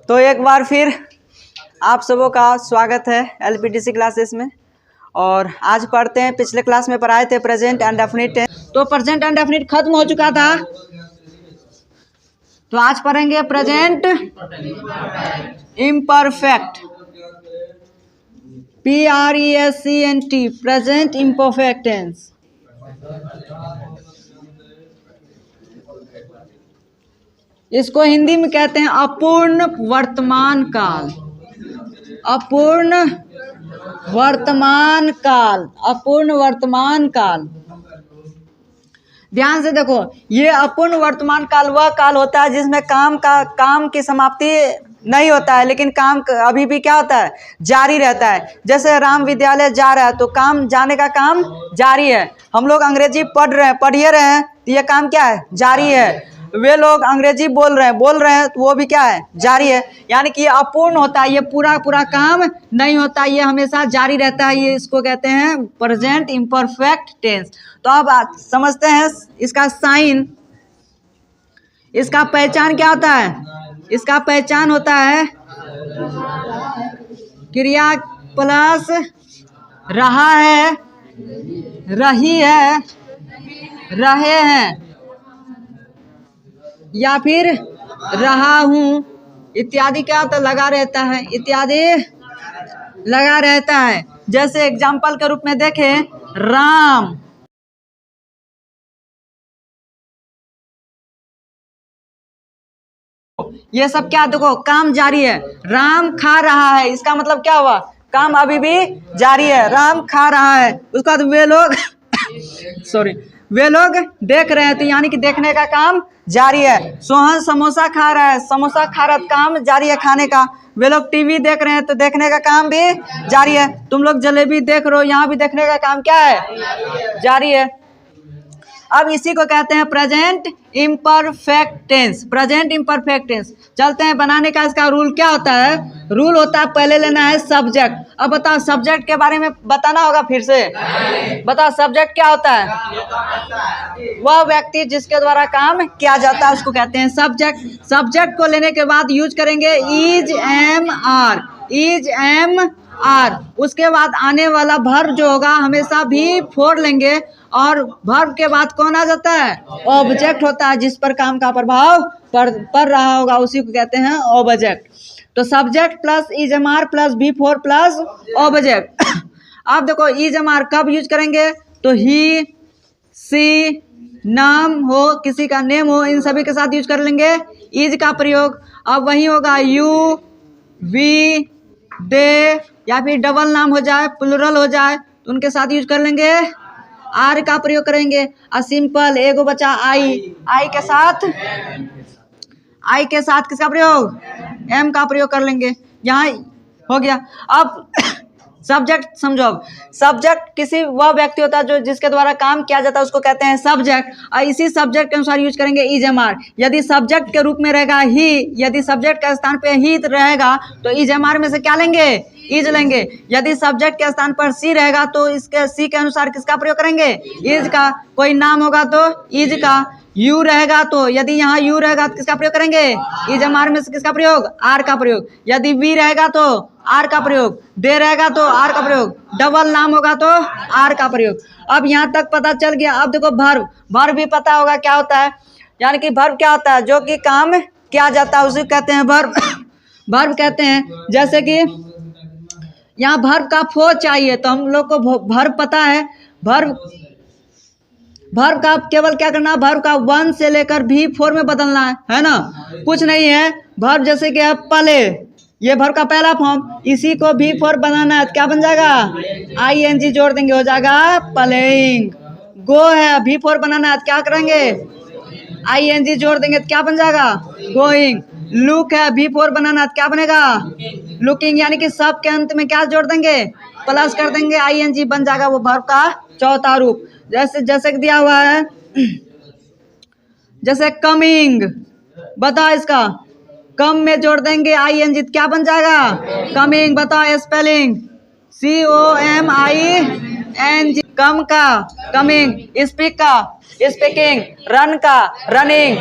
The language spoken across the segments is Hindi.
तो एक बार फिर आप सबों का स्वागत है एलपीटीसी क्लासेस में। और आज पढ़ते हैं, पिछले क्लास में पढ़ाए थे प्रेजेंट एंड डेफिनिट। तो प्रेजेंट एंड डेफिनिट खत्म हो चुका था, तो आज पढ़ेंगे present imperfect, PRESENT, present imperfect tense. इसको हिंदी में कहते हैं अपूर्ण वर्तमान काल। अपूर्ण वर्तमान काल, अपूर्ण वर्तमान काल। ध्यान से देखो, ये अपूर्ण वर्तमान काल वह काल होता है जिसमें काम की समाप्ति नहीं होता है, लेकिन काम अभी भी क्या होता है, जारी रहता है। जैसे राम विद्यालय जा रहा है तो काम जाने का काम जारी है। हम लोग अंग्रेजी पढ़िए रहे हैं तो ये काम क्या है, जारी है। वे लोग अंग्रेजी बोल रहे हैं तो वो भी क्या है, जारी है। यानी कि ये अपूर्ण होता है, ये पूरा काम नहीं होता, ये हमेशा जारी रहता है। ये इसको कहते हैं प्रेजेंट इम्परफेक्ट टेंस। तो अब समझते हैं इसका साइन, इसका पहचान क्या होता है। इसका पहचान होता है क्रिया प्लस रहा है, रही है, रहे हैं, या फिर रहा हूं इत्यादि। क्या होता है, लगा रहता है, इत्यादि लगा रहता है। जैसे एग्जाम्पल के रूप में देखें, राम, ये सब क्या, देखो काम जारी है। राम खा रहा है, इसका मतलब क्या हुआ, काम अभी भी जारी है, राम खा रहा है। उसके बाद वे लोग वे लोग देख रहे हैं, तो यानी कि देखने का काम जारी है। सोहन समोसा खा रहा है, समोसा खा रहा है, काम जारी है खाने का। वे लोग टीवी देख रहे हैं तो देखने का काम भी जारी है। तुम लोग जलेबी देख रहे हो, यहाँ भी देखने का काम क्या है, जारी है। अब इसी को कहते हैं present imperfect tense. Present imperfect tense चलते हैं बनाने का। इसका रूल क्या होता है, रूल होता है पहले लेना है सब्जेक्ट। अब बताओ सब्जेक्ट के बारे में बताना होगा फिर से। बताओ सब्जेक्ट क्या होता है, वह व्यक्ति जिसके द्वारा काम किया जाता है उसको कहते हैं सब्जेक्ट। सब्जेक्ट को लेने के बाद यूज करेंगे is, am, are, is, am, are. उसके बाद आने वाला वर्ब जो होगा हमेशा भी फोर लेंगे, और वर्ब के बाद कौन आ जाता है, ऑब्जेक्ट होता है जिस पर काम का प्रभाव पड़ रहा होगा, उसी को कहते हैं ऑब्जेक्ट। तो subject plus is, am, are plus V four plus object. अब देखो इज, एम, आर कब यूज करेंगे, तो ही, सी, नाम हो, किसी का नेम हो, इन सभी के साथ यूज कर लेंगे इज का प्रयोग। अब वही होगा यू, वी, दे, या फिर डबल नाम हो जाए, प्लुरल हो जाए तो उनके साथ यूज कर लेंगे आर का प्रयोग करेंगे। और सिंपल एगो बचा आई, आई के साथ किसका प्रयोग, एम का प्रयोग कर लेंगे। यहाँ हो गया। अब सब्जेक्ट समझो। अब सब्जेक्ट किसी वह व्यक्ति होता है जो जिसके द्वारा काम किया जाता है उसको कहते हैं सब्जेक्ट, और इसी सब्जेक्ट के अनुसार यूज करेंगे इज, एम, आर। यदि सब्जेक्ट के रूप में रहेगा ही, यदि सब्जेक्ट के स्थान पे ही रहेगा तो इज, एम, आर में से क्या लेंगे, इज लेंगे। यदि सब्जेक्ट के स्थान पर सी रहेगा तो इसके सी के अनुसार किसका प्रयोग करेंगे, इज का। कोई नाम होगा तो इज का। यू रहेगा तो यदि यहाँ यू रहेगा तो किसका प्रयोग करेंगे, इज, एम, आर में से किसका प्रयोग, आर का प्रयोग। यदि वी रहेगा तो आर का प्रयोग, दे रहेगा तो आर का प्रयोग, डबल नाम होगा तो आर का प्रयोग। अब यहाँ तक पता चल गया। अब देखो वर्ब, वर्ब भी पता होगा क्या होता है। यानी कि वर्ब क्या होता है, जो कि काम किया जाता है उसे कहते हैं वर्ब। वर्ब कहते हैं, जैसे कि यहाँ वर्ब का फो चाहिए तो हम लोग को वर्ब पता है। वर्ब का केवल क्या करना, वर्ब का वन से लेकर भी फोर में बदलना है ना, कुछ नहीं है। वर्ब जैसे कि है पले, ये वर्ब का पहला फॉर्म, इसी को भी फोर बनाना है तो क्या बन जाएगा, ING जोड़ देंगे, हो जाएगा प्लेइंग। गो है, भी फोर बनाना है तो क्या करेंगे, ING जोड़ देंगे तो क्या बन जाएगा, गोइंग। लुक है, भी फोर बनाना है तो क्या बनेगा, लुकिंग। यानी कि सब के अंत में क्या जोड़ देंगे, प्लस कर देंगे, ING बन जाएगा वो वर्ब का चौथा रूप। जैसे दिया हुआ है, जैसे कमिंग, बताओ इसका, कम में जोड़ देंगे ING क्या बन जाएगा, कमिंग। बताओ स्पेलिंग, COMING, कम का कमिंग, स्पीक का स्पीकिंग, रन का रनिंग,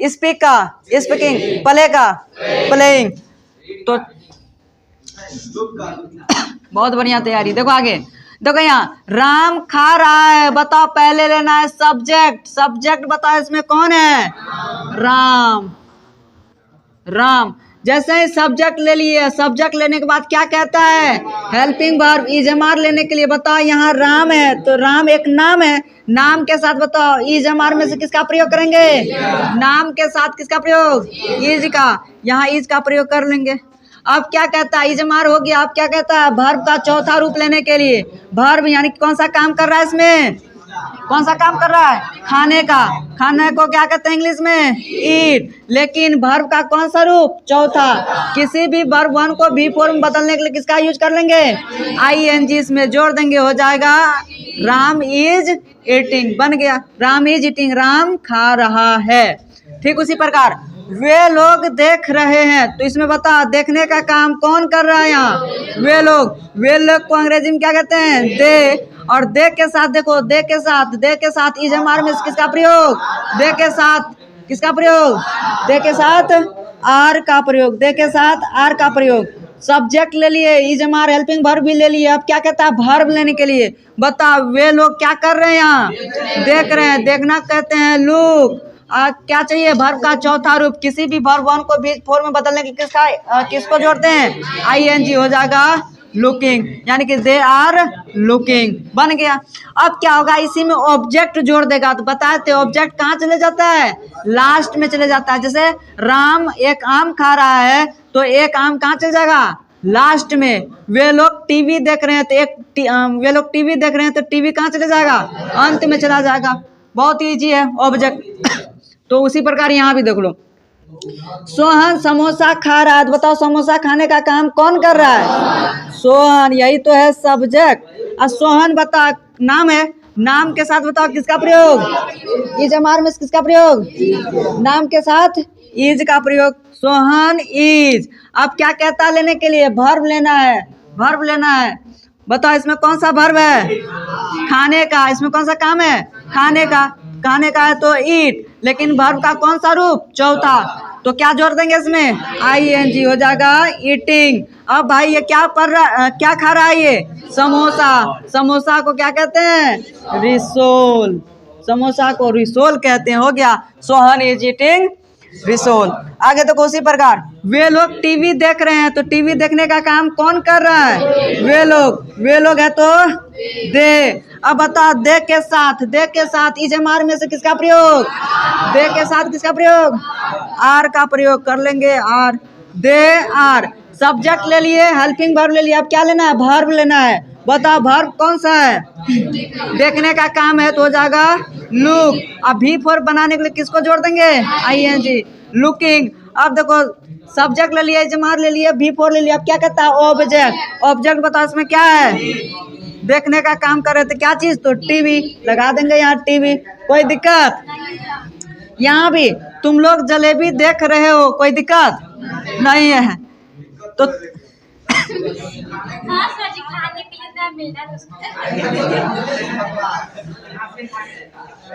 स्पीक का स्पीकिंग, प्ले का प्लेइंग। तो बहुत बढ़िया तैयारी। देखो आगे, देखो यहाँ राम खा रहा है, बताओ पहले लेना है सब्जेक्ट। सब्जेक्ट बताओ इसमें कौन है? राम। राम जैसे ही सब्जेक्ट ले लिए, सब्जेक्ट लेने के बाद क्या कहता है? हेल्पिंग वर्ब इजमार लेने के लिए। बताओ यहाँ राम है तो राम एक नाम है, नाम के साथ बताओ इजमार में से किसका प्रयोग करेंगे? नाम के साथ किसका प्रयोग? इज का। यहाँ इज का प्रयोग कर लेंगे। अब क्या कहता है? इजमार हो गया। अब क्या कहता है? वर्ब का चौथा रूप लेने के लिए। वर्ब यानी कौन सा काम कर रहा है इसमें? कौन सा काम कर रहा है? खाने का। खाने को क्या कहते हैं इंग्लिश में? ईट। लेकिन वर्ब का कौन सा रूप? चौथा। किसी भी वर्ब वन को भी फॉर्म बदलने के लिए किसका यूज कर लेंगे? ING इसमें जोड़ देंगे, हो जाएगा राम इज ईटिंग। बन गया राम इज ईटिंग, राम खा रहा है। ठीक उसी प्रकार वे लोग देख रहे हैं, तो इसमें बता देखने का काम कौन कर रहा है यहाँ? वे लोग। वे लोग को अंग्रेजी में क्या कहते हैं? दे। और दे के साथ देखो, दे के साथ इजमार में किसका प्रयोग? दे के साथ किसका प्रयोग? दे के साथ आर का प्रयोग। दे के साथ आर का प्रयोग। सब्जेक्ट ले लिए, इजमार हेल्पिंग वर्ब भी ले लिए। अब क्या कहता है? वर्ब लेने के लिए बता वे लोग क्या कर रहे हैं यहाँ? देख रहे हैं। देखना कहते हैं लुक। क्या चाहिए? वर्ब का चौथा रूप। किसी भी वर्ब वन को भी फॉर्म में बदलने के किसको जोड़ते हैं? ING, हो जाएगा लुकिंग, यानी कि दे आर लुकिंग। बन गया। अब क्या होगा? इसी में ऑब्जेक्ट जोड़ देगा। तो बताते ऑब्जेक्ट कहाँ चले जाता है? लास्ट में चले जाता है। जैसे राम एक आम खा रहा है तो एक आम कहाँ चले जाएगा? लास्ट में। वे लोग टीवी देख रहे हैं तो वे लोग टीवी देख रहे हैं तो टीवी कहाँ चले जाएगा? अंत में चला जाएगा। बहुत ईजी है ऑब्जेक्ट। तो उसी प्रकार यहाँ भी देख लो, सोहन समोसा खा रहा है। तो बताओ समोसा खाने का काम कौन कर रहा है? सोहन, यही तो है सब्जेक्ट। और सोहन बता नाम है, नाम के साथ बताओ किसका प्रयोग? इजमार में किसका प्रयोग? नाम के साथ इज का प्रयोग। सोहन इज। अब क्या कहता लेने के लिए? वर्ब लेना है। वर्ब लेना है। बताओ इसमें कौन सा वर्ब है? खाने का। इसमें कौन सा काम है? खाने का। खाने का है तो ईट। लेकिन वर्ब का कौन सा रूप? चौथा। तो क्या जोड़ देंगे इसमें? ING, हो जाएगा ईटिंग। अब भाई ये क्या क्या खा रहा है? ये समोसा। समोसा को क्या कहते हैं? रिसोल। समोसा को रिसोल कहते हैं। हो गया सोहन इज ईटिंग रिसोल। आगे तो उसी प्रकार वे लोग टीवी देख रहे हैं, तो टीवी देखने का काम कौन कर रहा है? वे लोग। वे लोग है तो दे। अब बता दे के साथ इजमार में से किसका प्रयोग? दे के साथ किसका प्रयोग? आर का प्रयोग कर लेंगे। आर। They are. सब्जेक्ट ले लिए, हेल्पिंग वर्ब ले लिया। अब क्या लेना है? वर्ब लेना है। बताओ वर्ब कौन सा है? देखने का काम है तो हो जाएगा लुक। अब भी फॉर बनाने के लिए किसको जोड़ देंगे? ING, looking. अब देखो सब्जेक्ट ले लिया, इजमार ले लिया, भी फॉर ले लिया। अब क्या कहता है? ऑब्जेक्ट। ऑब्जेक्ट बताओ इसमें क्या है? देखने का काम कर रहे थे क्या चीज? तो टीवी। लगा देंगे यहाँ टीवी। कोई दिक्कत? यहाँ भी तुम लोग जलेबी देख रहे हो, कोई दिक्कत नहीं है। तो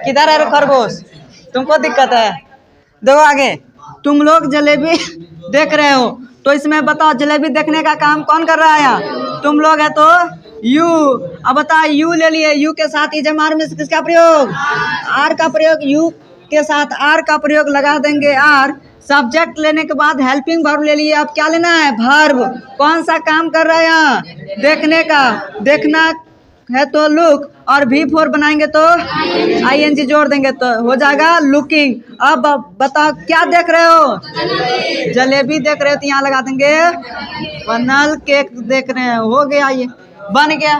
किधर है खरगोश? तुमको दिक्कत है? देखो आगे, तुम लोग जलेबी देख रहे हो, तो इसमें बताओ जलेबी देखने का काम कौन कर रहा है यहाँ? तुम लोग है तो यू। अब बताओ यू ले लिए, यू के साथ इजमार में किसका प्रयोग? आर का प्रयोग। यू के साथ आर का प्रयोग लगा देंगे आर। सब्जेक्ट लेने के बाद हेल्पिंग वर्ब ले लिए। अब क्या लेना है? वर्ब। कौन सा काम कर रहा है यहाँ? देखने का। देखना है तो लुक, और भी फोर बनाएंगे तो ING जोड़ देंगे तो हो जाएगा लुकिंग। अब बताओ क्या देख रहे हो? जलेबी देख रहे हो तो यहाँ लगा देंगे फनल केक देख रहे हैं। हो गया, ये बन गया।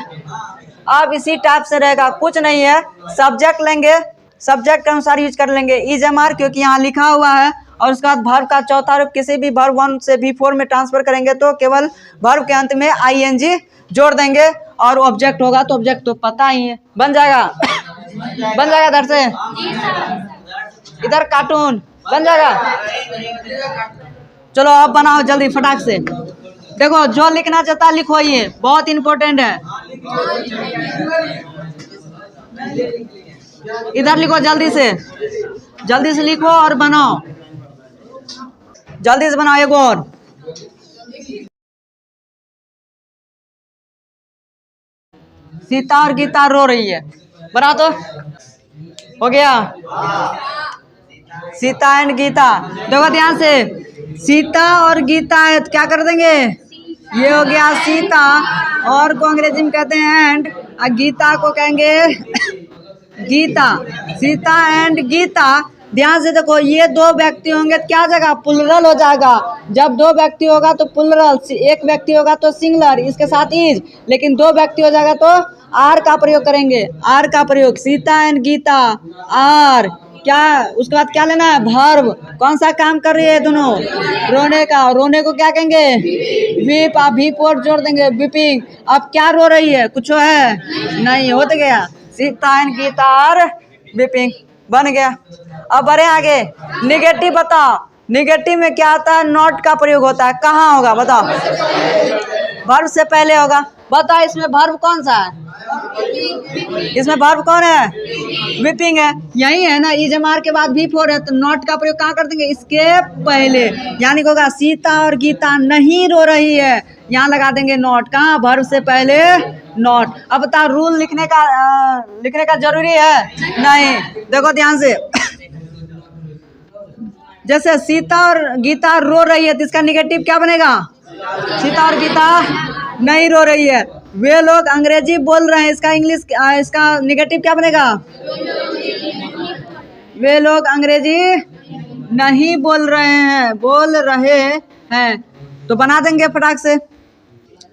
अब इसी टाइप से रहेगा, कुछ नहीं है। सब्जेक्ट लेंगे, सब्जेक्ट के अनुसार यूज कर लेंगे इजमार, क्योंकि यहाँ लिखा हुआ है। और उसके बाद वर्ब का चौथा रूप किसी भी वर्ब वन से भी फोर में ट्रांसफर करेंगे तो केवल वर्ब के अंत में ING जोड़ देंगे। और ऑब्जेक्ट होगा तो ऑब्जेक्ट तो पता ही है, बन जाएगा। बन जाएगा इधर से, इधर कार्टून बन जाएगा। चलो अब बनाओ जल्दी फटाक से। देखो जो लिखना चाहता है लिखो, ये बहुत इंपॉर्टेंट है। इधर लिखो, जल्दी से लिखो और बनाओ। जल्दी से बनाओ एक और। सीता और गीता रो रही है, बना तो। हो गया, सीता एंड गीता। देखो ध्यान से, सीता और गीता है तो क्या कर देंगे, ये हो गया सीता, और को अंग्रेजी में कहते हैं एंड, और गीता को कहेंगे गीता। सीता एंड गीता। ध्यान से देखो, ये दो व्यक्ति होंगे तो क्या जगह प्लुरल हो जाएगा। जब दो व्यक्ति होगा तो प्लुरल, एक व्यक्ति होगा तो सिंगुलर, इसके साथ इज। लेकिन दो व्यक्ति हो जाएगा तो आर का प्रयोग करेंगे, आर का प्रयोग। सीता एंड गीता, आर क्या, उसके बाद क्या लेना है, वर्ब। कौन सा काम कर रही है दोनों, रोने का। रोने को क्या कहेंगे, वीप। आप वीप और जोड़ देंगे, वीपिंग। अब क्या रो रही है, कुछ है नहीं, हो तो गया सीता एंड गीता और वीपिंग, बन गया। अब बढ़े आगे, निगेटिव बताओ। निगेटिव में क्या आता है, नॉट का प्रयोग होता है। कहाँ होगा बताओ, वर्ब से पहले होगा। बताओ इसमें वर्ब कौन सा है, इसमें वर्ब कौन है, वीपिंग है, यही है ना। इजमार के बाद वी फोर है तो नॉट का प्रयोग कहाँ कर देंगे, इसके पहले। यानी होगा सीता और गीता नहीं रो रही है, यहाँ लगा देंगे नॉट। कहाँ, वर्ब से पहले नॉट। अब बताओ रूल लिखने का जरूरी है नहीं। देखो ध्यान से, जैसे सीता और गीता रो रही है तो इसका निगेटिव क्या बनेगा, सीता और गीता नहीं रो रही है। वे लोग अंग्रेजी बोल रहे हैं, इसका इंग्लिश, इसका निगेटिव क्या बनेगा, वे लोग अंग्रेजी नहीं बोल रहे हैं। तो बना देंगे फटाक से,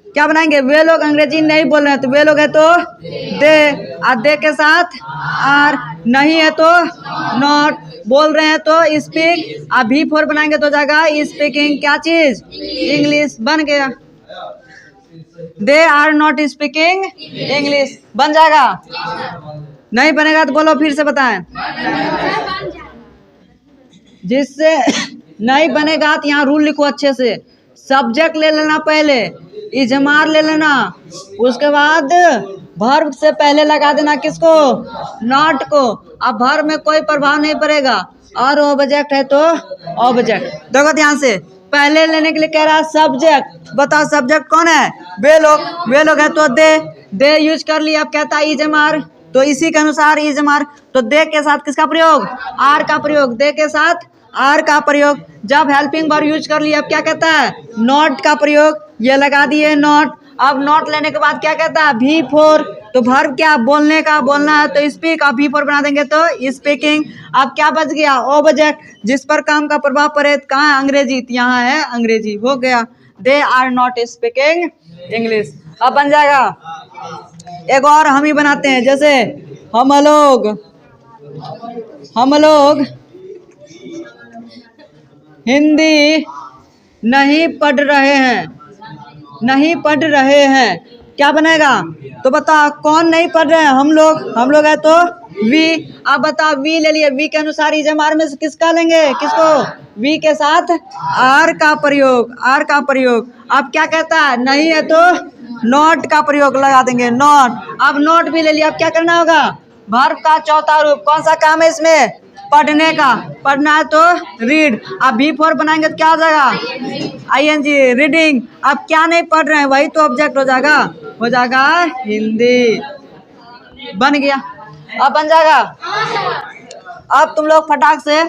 क्या बनाएंगे, वे लोग अंग्रेजी नहीं बोल रहे हैं तो वे लोग है तो दे, और दे के साथ आर, नहीं है तो नॉट, बोल रहे हैं तो स्पीक। अभी फोर बनाएंगे तो जाएगा स्पीकिंग क्या चीज, इंग्लिश, बन गया। They are not speaking English, बन जाएगा। नहीं बनेगा तो बोलो फिर से बताएं। जिससे नहीं बनेगा तो यहाँ रूल लिखो अच्छे से। सब्जेक्ट ले लेना पहले, इजमार ले लेना, उसके बाद वर्ब से पहले लगा देना किसको, नॉट को। अब वर्ब में कोई प्रभाव नहीं पड़ेगा, और ऑब्जेक्ट है तो ऑब्जेक्ट। देखो ध्यान से, पहले लेने के लिए कह रहा है सब्जेक्ट। बताओ सब्जेक्ट कौन है, वे लोग है तो दे यूज कर लिया। अब कहता है इजमार, तो इसी के अनुसार इजमार, तो दे के साथ किसका प्रयोग, आर का प्रयोग। दे के साथ आर का प्रयोग। जब हेल्पिंग वर्ब यूज कर लिया, अब क्या कहता है, नॉट का प्रयोग, ये लगा दिए नॉट। अब नॉट लेने के बाद क्या कहता है, भी फोर। तो वर्ब क्या, बोलने का, बोलना है तो स्पीक, अब भी फोर बना देंगे तो स्पीकिंग। अब क्या बच गया, ऑब्जेक्ट, जिस पर काम का प्रभाव पड़े। कहाँ है, अंग्रेजी, तो यहाँ है अंग्रेजी, हो गया। They are not speaking English. अब बन जाएगा। एक और हम ही बनाते हैं, जैसे हम लोग हिंदी नहीं पढ़ रहे हैं, क्या बनेगा। तो बताओ कौन नहीं पढ़ रहे हैं, हम लोग है तो वी। अब बताओ वी ले लिए, वी के अनुसार इजमार में से किसका लेंगे, किसको, वी के साथ आर का प्रयोग। अब क्या कहता है, नहीं है तो नॉट का प्रयोग लगा देंगे, नॉट। अब नॉट भी ले लिया, अब क्या करना होगा, वर्ब का चौथा रूप। कौन सा काम है इसमें, पढ़ने का, पढ़ना है तो रीड। अब भी फोर बनाएंगे तो क्या हो जाएगा, आईएनजी, रीडिंग। अब क्या नहीं पढ़ रहे हैं, वही तो ऑब्जेक्ट हो जाएगा हिंदी, बन गया। अब बन जाएगा। अब तुम लोग फटाक से,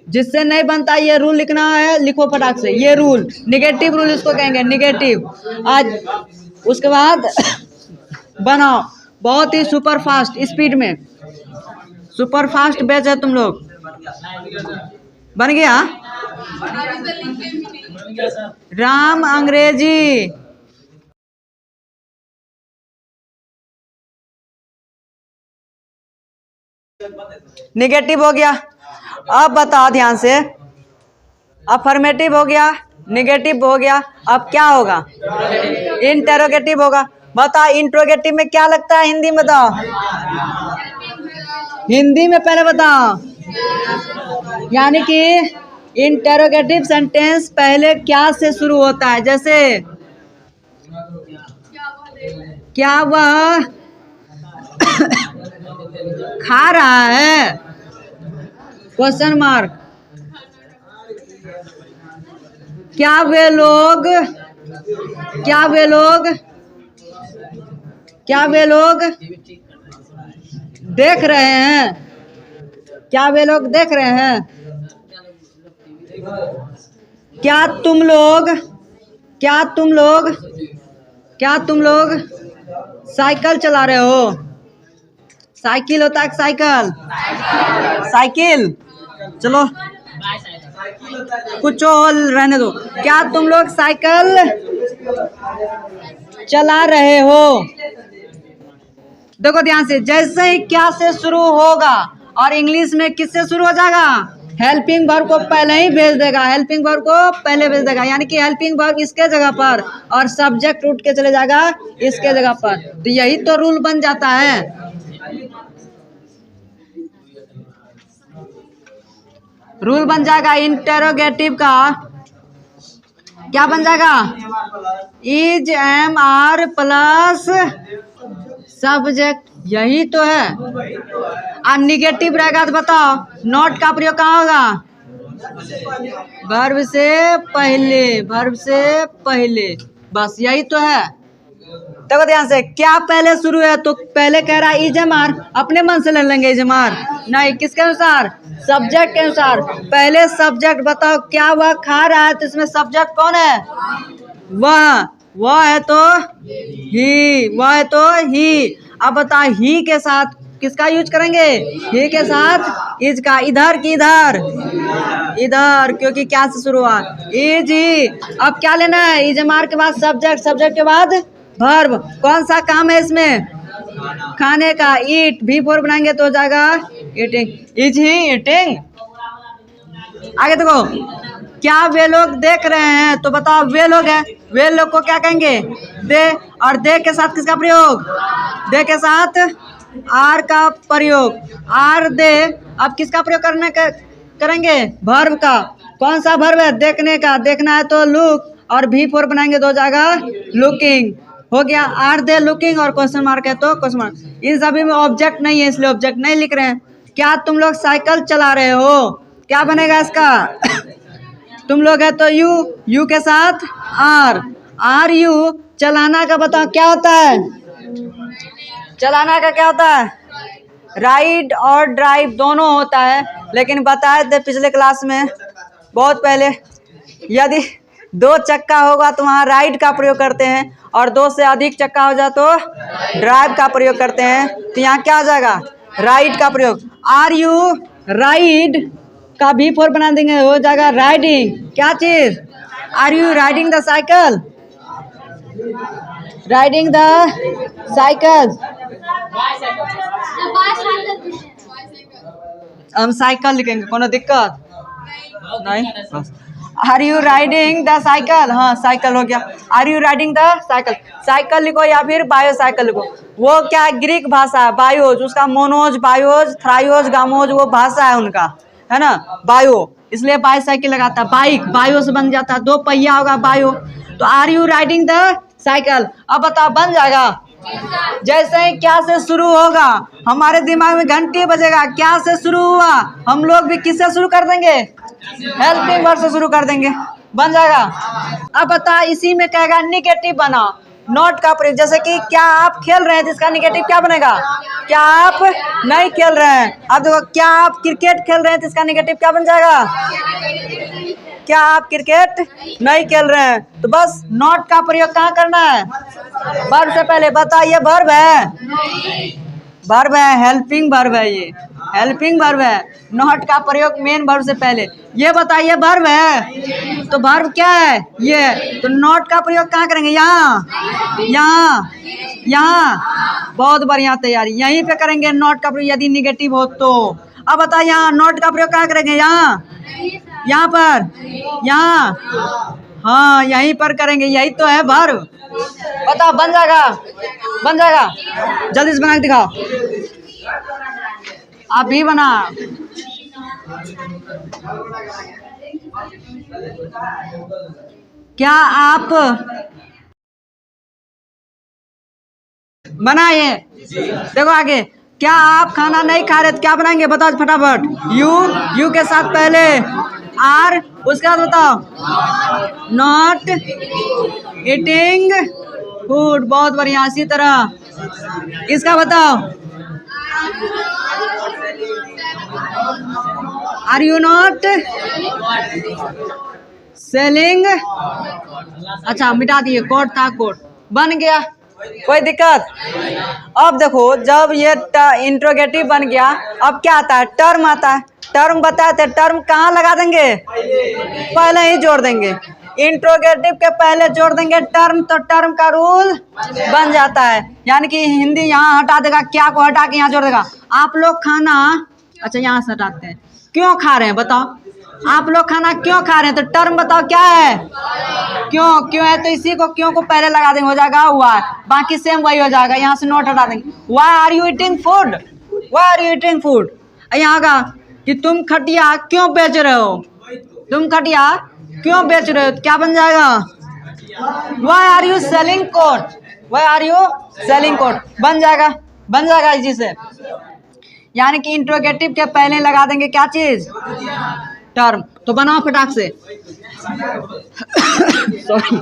जिससे नहीं बनता ये रूल लिखना है, लिखो फटाक से। ये रूल निगेटिव रूल इसको कहेंगे, निगेटिव। आज उसके बाद बनाओ बहुत ही सुपर फास्ट स्पीड में, सुपर फास्ट बैच है तुम लोग। बन गया, राम अंग्रेजी निगेटिव हो गया। अब बताओ ध्यान से, अफर्मेटिव हो गया, निगेटिव हो गया। अब क्या होगा, इंटेरोगेटिव होगा। बताओ इंट्रोगेटिव में क्या लगता है हिंदी में, बताओ हिंदी में पहले बताओ। यानी कि इंटेरोगेटिव सेंटेंस पहले क्या से शुरू होता है, जैसे क्या वह खा रहा है, क्वेश्चन मार्क। क्या वे लोग क्या वे लोग क्या वे लोग देख रहे हैं? क्या वे लोग देख रहे हैं? क्या तुम लोग क्या तुम लोग क्या तुम लोग साइकिल चला रहे हो? साइकिल होता है साइकिल, साइकिल। चलो कुछ और रहने दो। क्या तुम लोग साइकिल चला रहे हो? देखो ध्यान से, जैसे ही क्या से शुरू होगा और इंग्लिश में किससे शुरू हो जाएगा? हेल्पिंग वर्ब को पहले ही भेज देगा, हेल्पिंग वर्ब को पहले भेज देगा, यानी कि हेल्पिंग वर्ब इसके जगह पर और सब्जेक्ट उठ के चले जाएगा इसके जगह पर। तो यही तो रूल बन जाता है। रूल बन जाएगा इंटेरोगेटिव का, क्या बन जाएगा? Is am are plus subject, यही तो है। अब निगेटिव रहेगा तो बताओ नॉट का प्रयोग कहाँ होगा? वर्ब से पहले, वर्ब से पहले, बस यही तो है। देखो ध्यान से, क्या पहले शुरू है तो पहले कह रहा है इज एम आर, अपने मन से ले लेंगे इज एम आर, नहीं किसके अनुसार? सब्जेक्ट के अनुसार। पहले सब्जेक्ट बताओ, क्या वह खा रहा है? तो इसमें सब्जेक्ट कौन है? वह है तो ही, वह है तो ही। अब बताओ ही के साथ किसका यूज करेंगे? ही के साथ इज का। इधर की इधर, इधर, क्योंकि क्या से शुरू हुआ? Is he. अब क्या लेना है? इज एम आर के बाद सब्जेक्ट, सब्जेक्ट के बाद वर्ब। कौन सा काम है इसमें? खाने का, ईट। V4 बनाएंगे तो हो जाएगा ईटिंग। Is he eating? आगे देखो, क्या वे लोग देख रहे हैं? तो बताओ वे लोग है, वे लोग को क्या कहेंगे? दे। और दे के साथ किसका प्रयोग? दे के साथ आर का प्रयोग, आर दे। अब किसका प्रयोग करेंगे? वर्ब का। कौन सा वर्ब है? देखने का, देखना है तो लुक, और V4 बनाएंगे तो हो जाएगा लुकिंग। हो गया, आर दे लुकिंग, और क्वेश्चन मार्क है तो क्वेश्चन मार्क। इन सभी में ऑब्जेक्ट नहीं है इसलिए ऑब्जेक्ट नहीं लिख रहे हैं। क्या तुम लोग साइकिल चला रहे हो? क्या बनेगा इसका? तुम लोग है तो यू, यू के साथ आर, आर यू। चलाना का बताओ क्या होता है? चलाना का क्या होता है? राइड और ड्राइव दोनों होता है, लेकिन बताए थे पिछले क्लास में बहुत पहले, यदि 2 चक्का होगा तो वहाँ राइड का प्रयोग करते हैं, और 2 से अधिक चक्का हो जाए तो ड्राइव का प्रयोग करते हैं। तो यहाँ क्या हो जाएगा? राइड का प्रयोग। आर यू राइड का V4 बना देंगे, हो जाएगा राइडिंग। क्या चीज? Are you riding the cycle? Riding the cycle. हम साइकिल लिखेंगे, कोनो दिक्कत नहीं? बस are you riding the cycle? हाँ साइकिल हो गया। Are you riding the cycle, cycle लिखो या फिर बायो साइकिल लिखो। वो क्या है? ग्रीक भाषा है, बायोज, उसका मोनोज, बायोज, थ्रायोज, गामोज, वो भाषा है उनका, है ना, बायो, इसलिए बाई साइकिल लगाता है। बाइक बायो से बन जाता है, 2 पहिया होगा बायो। तो are you riding the cycle. अब बताओ बन जाएगा? जैसे ही क्या से शुरू होगा हमारे दिमाग में घंटी बजेगा, क्या से शुरू हुआ, हम लोग भी किससे शुरू कर देंगे? हेल्पिंग वर्ब से शुरू कर देंगे, बन जाएगा। अब बता, इसी में कहेगा निगेटिव बना, नॉट का प्रयोग। जैसे कि क्या आप खेल रहे हैं तो इसका निगेटिव क्या बनेगा? क्या आप नहीं खेल रहे हैं। अब देखो, क्या आप क्रिकेट खेल रहे हैं तो इसका निगेटिव क्या बन जाएगा? क्या आप क्रिकेट नहीं खेल रहे हैं। तो बस नॉट का प्रयोग कहाँ करना है? वर्ब से पहले। बताइए वर्ब है? वर्ब है, हेल्पिंग वर्ब है, ये हेल्पिंग वर्ब है। नॉट का प्रयोग मेन वर्ब से पहले। ये बताइए वर्ब है, तो वर्ब क्या है? ये। तो नॉट का प्रयोग कहाँ करेंगे? यहाँ, यहाँ, यहाँ। बहुत बढ़िया तैयारी, यहीं पे करेंगे नॉट का प्रयोग यदि निगेटिव हो तो। अब बताइए यहाँ नॉट का प्रयोग कहाँ करेंगे? यहाँ, यहाँ पर, यहाँ, हाँ यहीं पर करेंगे, यही तो है वर्ब। बताओ बन जाएगा? बन जाएगा? जल्दी से बना के दिखाओ। आप भी बना। क्या आप बनाए? देखो आगे, क्या आप खाना नहीं खा रहे तो क्या बनाएंगे? बताओ फटाफट। यू, यू के साथ पहले आर, उसके बाद बताओ नॉट ईटिंग फूड, बहुत बढ़िया। इसी तरह इसका बताओ आर यू नॉट सेलिंग। अच्छा मिटा दिए, कोट था कोट बन गया, कोई दिक्कत। अब देखो जब ये इंट्रोगेटिव बन गया, अब क्या आता है, टर्म आता है। टर्म बताए थे, टर्म कहाँ लगा देंगे, पहले ही जोड़ देंगे। इंट्रोगेटिव के पहले जोड़ देंगे टर्म, तो टर्म का रूल बन जाता है। यानी कि हिंदी यहाँ हटा देगा, क्या को हटा के यहाँ जोड़ देगा। आप लोग खाना, अच्छा यहाँ से हटाते हैं, क्यों खा रहे हैं बताओ, आप लोग खाना क्यों खा रहे हैं, तो टर्म बताओ क्या है, क्यों। क्यों है तो इसी को क्यों को पहले लगा देंगे, हो जाएगा वाई, बाकी सेम वही हो जाएगा। यहाँ से नोट हटा देंगे, why are you eating food, why are you eating food. यहाँ का कि तुम खटिया क्यों बेच रहे हो, तुम खटिया क्यों बेच रहे हो, क्या बन जाएगा, why are you selling coat, why are you selling coat बन जाएगा, बन जाएगा इसी से। यानी कि इंट्रोगेटिव के पहले लगा देंगे क्या चीज, टर्म। तो बनाओ फटाक से सॉरी।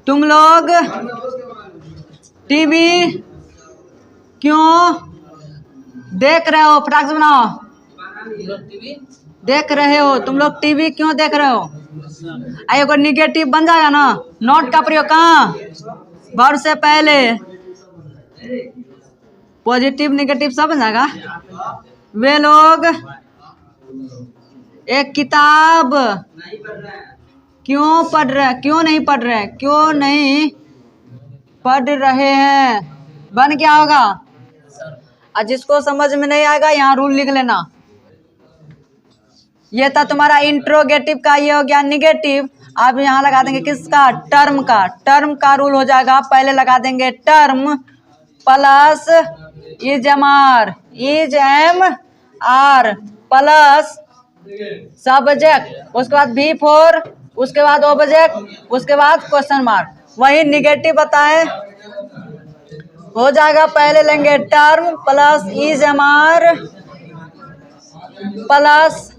तुम लोग टीवी क्यों देख रहे हो, फटाक से बनाओ, देख रहे हो, तुम लोग टीवी क्यों देख रहे हो। आइए को निगेटिव बन जाएगा ना, नॉट का प्रयोग कहाँ, वर्ब से पहले, पॉजिटिव निगेटिव सब बन जाएगा। वे लोग एक किताब क्यों पढ़ रहे, क्यों नहीं पढ़ रहे, क्यों नहीं पढ़ रहे हैं, बन क्या होगा। और जिसको समझ में नहीं आएगा यहाँ रूल लिख लेना। ये था तुम्हारा इंट्रोगेटिव का, ये हो गया निगेटिव। अब यहाँ लगा देंगे किसका, टर्म का। टर्म का रूल हो जाएगा, पहले लगा देंगे term plus is am are, is am are plus subject, उसके बाद भी फोर, उसके बाद ऑब्जेक्ट, उसके बाद क्वेश्चन मार्क। वही निगेटिव बताए हो जाएगा, पहले लेंगे term plus is am are plus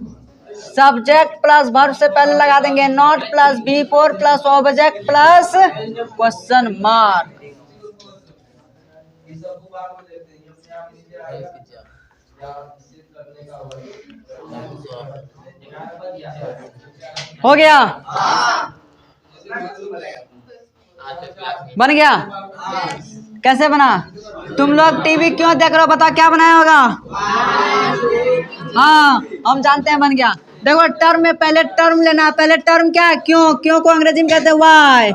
subject plus verb से पहले लगा देंगे not plus V four plus object plus question mark. हो गया, बन गया। कैसे बना, तुम लोग टीवी क्यों देख रहे हो, बताओ क्या बनाया होगा। हाँ हम जानते हैं, बन गया। देखो टर्म में पहले टर्म लेना है, पहले टर्म क्या है, क्यों। क्यों को अंग्रेजी में कहते हैं वाई।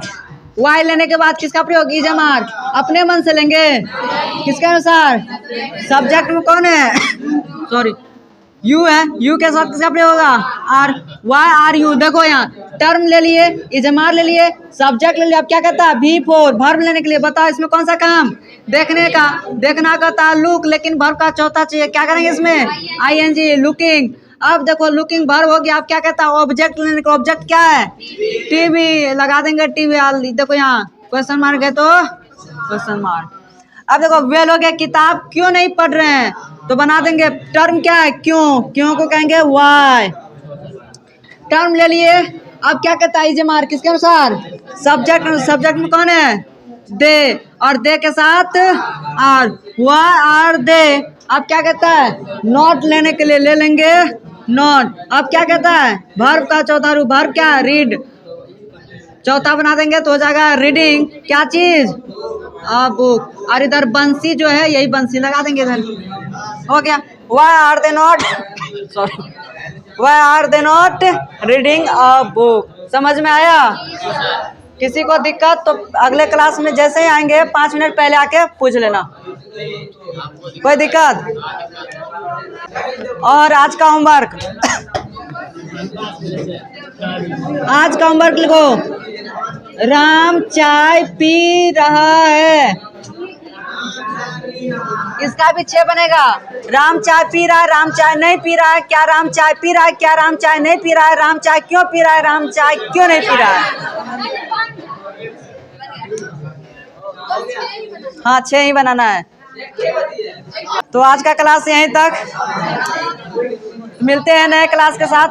वाई लेने के बाद किसका प्रयोग, इज एम आर, अपने मन से लेंगे, किसके अनुसार, सब्जेक्ट में कौन है सॉरी यू है, यू के साथ किसका प्रयोग होगा, आर, वाई आर यू। देखो यहाँ टर्म ले लिए, इज एम आर ले लिए, सब्जेक्ट ले लिया। अब क्या कहता है, बी फोर, वर्ब लेने के लिए। बताओ इसमें कौन सा काम, देखने का, देखना कहता है लुक, लेकिन वर्ब का चौथा चाहिए, क्या करेंगे इसमें, आई एन जी, लुकिंग। अब देखो लुकिंग वर्ब हो गया। अब क्या कहता है, ऑब्जेक्ट लेने का, ऑब्जेक्ट क्या है, टीवी, लगा देंगे टीवी। देखो यहाँ क्वेश्चन मार्क है तो क्वेश्चन मार्क। अब देखो वे लोग किताब क्यों नहीं पढ़ रहे हैं, तो बना देंगे टर्म क्या है, क्यों। क्यों को कहेंगे वाई, टर्म ले लिए। अब क्या कहता है, इज एम आर, किसके अनुसार, सब्जेक्ट। सब्जेक्ट में कौन है, दे, और दे के साथ आर, वाई आर दे। अब क्या कहता है, नॉट लेने के लिए ले लेंगे नॉट। अब क्या कहता है, वर्ब का चौथा रूप, वर्ब क्या है, रीड, चौथा बना देंगे तो हो जाएगा रीडिंग, क्या चीज, बुक। और इधर बंसी जो है, यही बंसी लगा देंगे इधर, हो गया। Why are they not sorry, why are they not reading a book. समझ में आया, किसी को दिक्कत तो अगले क्लास में जैसे ही आएंगे 5 मिनट पहले आके पूछ लेना, कोई दिक्कत। और आज का होमवर्क आज का होमवर्क लिखो, राम चाय पी रहा है, इसका भी 6 बनेगा। राम चाय पी रहा है, राम चाय नहीं पी रहा है, क्या राम चाय पी रहा है, क्या राम चाय नहीं पी रहा है, राम चाय क्यों पी रहा है, राम चाय क्यों नहीं पी रहा है। हाँ 6 ही बनाना है। तो आज का क्लास यहीं तक। मिलते हैं नए क्लास के साथ।